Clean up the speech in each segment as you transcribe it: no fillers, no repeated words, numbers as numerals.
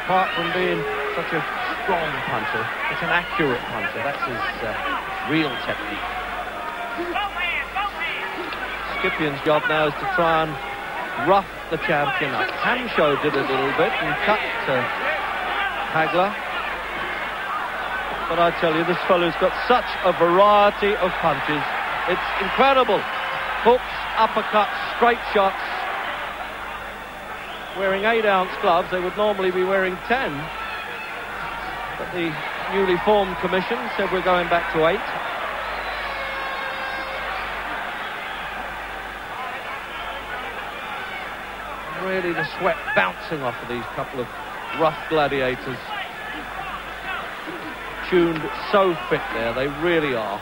apart from being such a strong puncher, it's an accurate puncher. That's his real technique. Scipion's job now is to try and rough the champion up. Hamsho did a little bit and cut Hagler. But I tell you, this fellow's got such a variety of punches. It's incredible. Hooks, uppercuts, straight shots. Wearing 8-ounce gloves, they would normally be wearing 10. But the newly formed commission said we're going back to 8. Really the sweat bouncing off of these couple of rough gladiators. Tuned so fit there, they really are.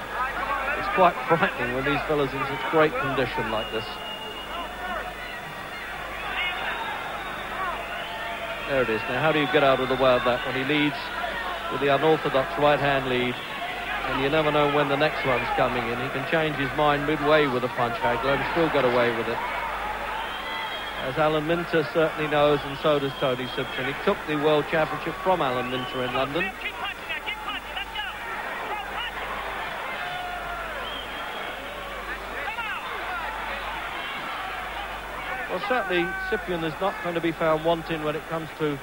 It's quite frightening when these fellas are in such great condition like this. There it is. Now, how do you get out of the way of that when he leads with the unorthodox right-hand lead, and you never know when the next one's coming in? He can change his mind midway with a punch, Hagler, and still get away with it. As Alan Minter certainly knows, and so does Tony Simpson. He took the World Championship from Alan Minter in London. Well, certainly Scipion is not going to be found wanting when it comes to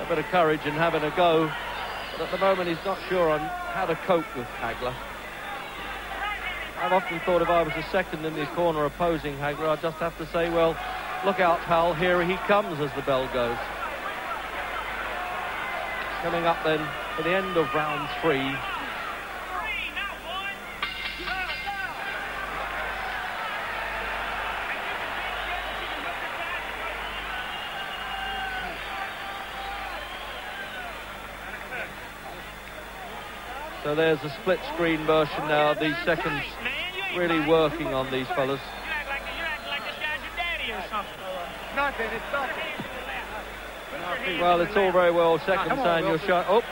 a bit of courage and having a go. But at the moment, he's not sure on how to cope with Hagler. I've often thought if I was a second in the corner opposing Hagler, I'd just have to say, well, look out, pal, here he comes as the bell goes. Coming up then for the end of round 3. So there's a split screen version now of these seconds, really working on these fellas. Nothing, it's nothing. Well, it's all very well second saying you're shy. Oh,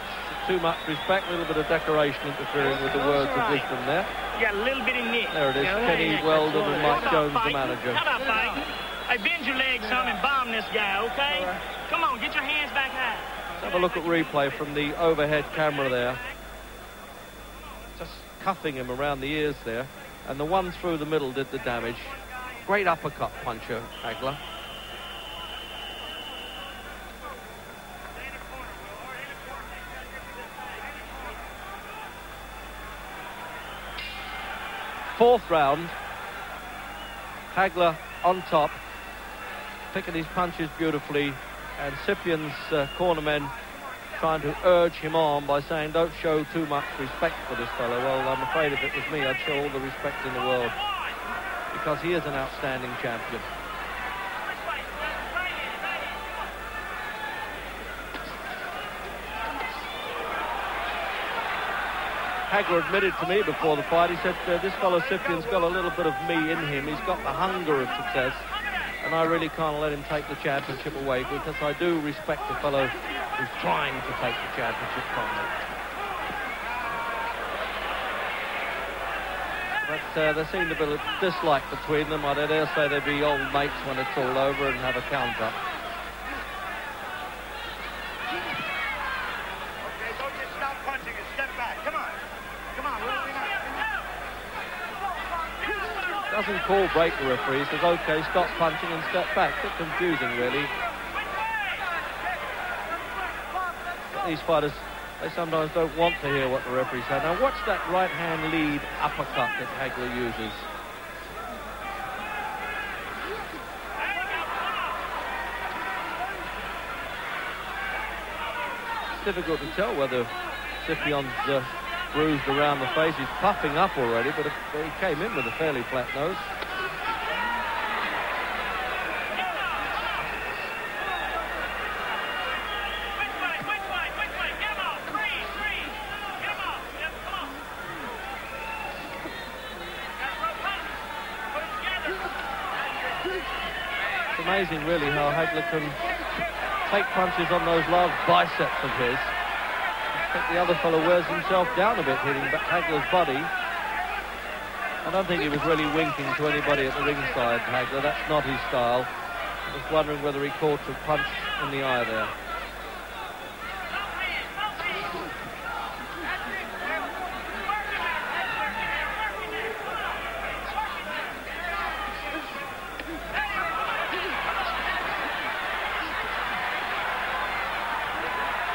too much respect, a little bit of decoration interfering with the words of wisdom there. You got a little bit in there. There it is, Kenny Weldon and Mike Jones, the manager. How about fighting? Hey, bend your legs some and bomb this guy, okay? Come on, get your hands back high. Let's have a look at replay from the overhead camera there. Just cuffing him around the ears there. And the one through the middle did the damage. Great uppercut puncher, Hagler. Fourth round. Hagler on top, picking his punches beautifully, and Scipion's cornermen trying to urge him on by saying, don't show too much respect for this fellow. Well, I'm afraid if it was me, I'd show all the respect in the world, because he is an outstanding champion. Hagler admitted to me before the fight, he said, this fellow Scipion's got a little bit of me in him. He's got the hunger of success, and I really can't let him take the championship away, because I do respect the fellow who's trying to take the championship from me. But there seemed a bit of dislike between them. I dare say they'd be old mates when it's all over and have a count-up. Okay, don't just stop punching and step back. Come on. Come on, we're moving on. Doesn't call break the referee. He says, okay, stop punching and step back. A bit confusing, really. But these fighters, they sometimes don't want to hear what the referee said. Now watch that right-hand lead uppercut that Hagler uses. It's difficult to tell whether Scipion's bruised around the face. He's puffing up already, but he came in with a fairly flat nose. It's amazing, really, how Hagler can take punches on those large biceps of his. I think the other fellow wears himself down a bit, hitting Hagler's body. I don't think he was really winking to anybody at the ringside, Hagler. That's not his style. I was wondering whether he caught a punch in the eye there.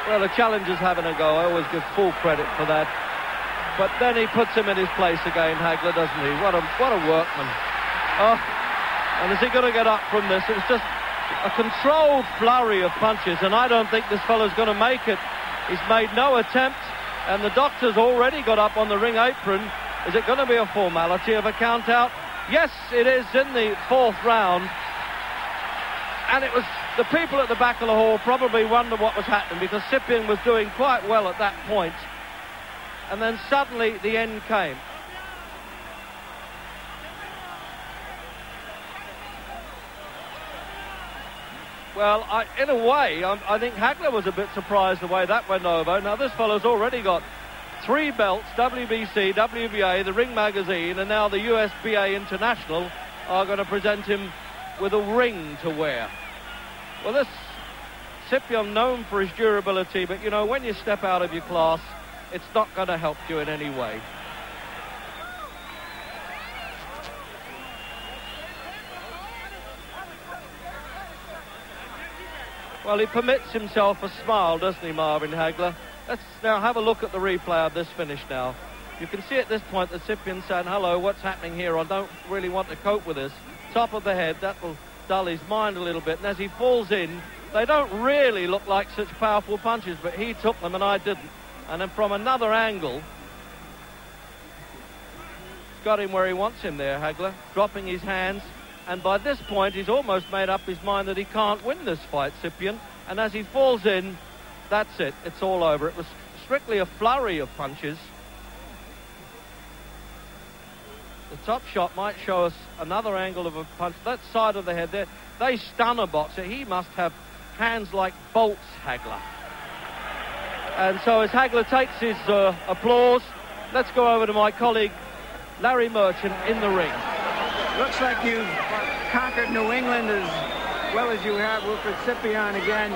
Well, the challenger's having a go. I always give full credit for that. But then he puts him in his place again, Hagler, doesn't he? What a workman. Oh, and is he going to get up from this? It was just a controlled flurry of punches, and I don't think this fellow's going to make it. He's made no attempt, and the doctor's already got up on the ring apron. Is it going to be a formality of a count-out? Yes, it is in the 4th round. And it was the people at the back of the hall probably wondered what was happening, because Cyprian was doing quite well at that point. And then suddenly the end came. Well, in a way, I think Hagler was a bit surprised the way that went over. Now, this fellow's already got 3 belts, WBC, WBA, the Ring Magazine, and now the USBA International are going to present him with a ring to wear. Well, this Cyprian, known for his durability, but, you know, when you step out of your class, it's not going to help you in any way. Well, he permits himself a smile, doesn't he, Marvin Hagler? Let's now have a look at the replay of this finish now. You can see at this point that Cyprian's saying, hello, what's happening here? I don't really want to cope with this. Top of the head, that will dull his mind a little bit. And as he falls in, they don't really look like such powerful punches, but he took them and I didn't. And then from another angle, he's got him where he wants him there, Hagler, dropping his hands. And by this point, he's almost made up his mind that he can't win this fight, Cyprian. And as he falls in, that's it. It's all over. It was strictly a flurry of punches. The top shot might show us another angle of a punch. That side of the head there, they stun a boxer. He must have hands like bolts, Hagler. And so as Hagler takes his applause, let's go over to my colleague Larry Merchant in the ring. Looks like you've conquered New England as well as you have Wilfred Cyprian again.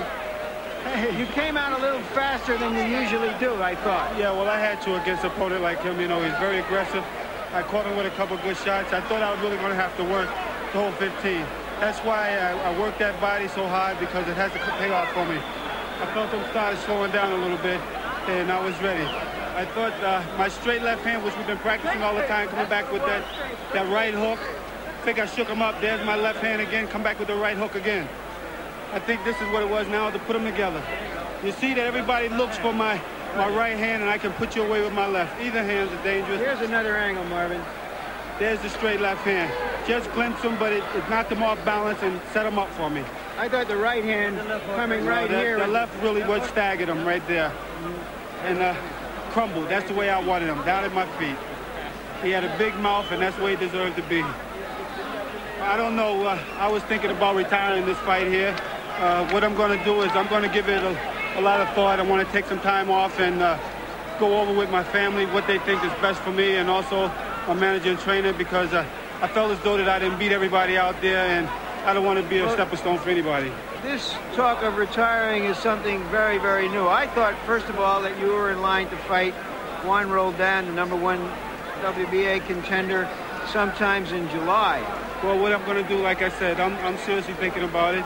You came out a little faster than you usually do, I thought. Yeah, well, I had to against an opponent like him. You know, he's very aggressive. I caught him with a couple good shots. I thought I was really going to have to work the whole 15. That's why I worked that body so hard, because it has to pay off for me. I felt him started slowing down a little bit, and I was ready. I thought my straight left hand, which we've been practicing all the time, coming back with that right hook. I think I shook him up. There's my left hand again, come back with the right hook again. I think this is what it was now, to put them together. You see that everybody looks for my right hand, and I can put you away with my left. Either hand's are dangerous. Here's another angle, Marvin. There's the straight left hand. Just glimpsed him, but it knocked him off balance and set him up for me. I thought the right hand coming right here. The left really was staggered him right there. And crumbled. That's the way I wanted him, down at my feet. He had a big mouth, and that's where he deserved to be. I don't know. I was thinking about retiring this fight here. What I'm going to do is I'm going to give it a lot of thought. I want to take some time off and go over with my family what they think is best for me, and also my manager and trainer, because I felt as though that I didn't beat everybody out there, and I don't want to be a stepping stone for anybody. This talk of retiring is something very, very new. I thought, first of all, that you were in line to fight Juan Roldan, the #1 WBA contender, sometimes in July. Well, what I'm going to do, like I said, I'm seriously thinking about it,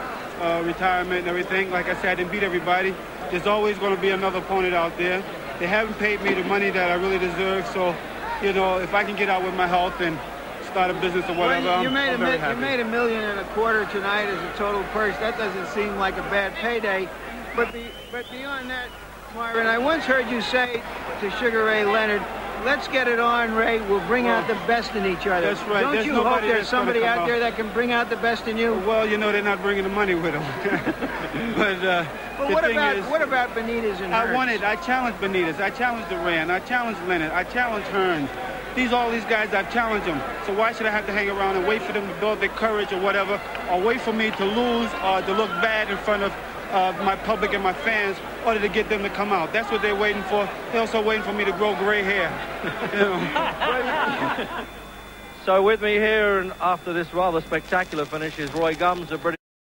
retirement and everything. Like I said, I didn't beat everybody. There's always going to be another opponent out there. They haven't paid me the money that I really deserve, so, you know, if I can get out with my health and start a business or whatever, well, you I'm very happy. You made $1.25 million tonight as a total purse. That doesn't seem like a bad payday. But beyond that, Marvin, I once heard you say to Sugar Ray Leonard, let's get it on, Ray. We'll bring out the best in each other. That's right. Don't you hope there's somebody out there that can bring out the best in you? Well, you know, they're not bringing the money with them. But what about Benitez and Hearns? I challenged Benitez. I challenged Duran. I challenged Leonard. I challenged Hearns. All these guys, I've challenged them. So why should I have to hang around and wait for them to build their courage or whatever, or wait for me to lose or to look bad in front of my public and my fans, in order to get them to come out? That's what they're waiting for. They're also waiting for me to grow gray hair. You know? So with me here, and after this rather spectacular finish, is Roy Gums, a British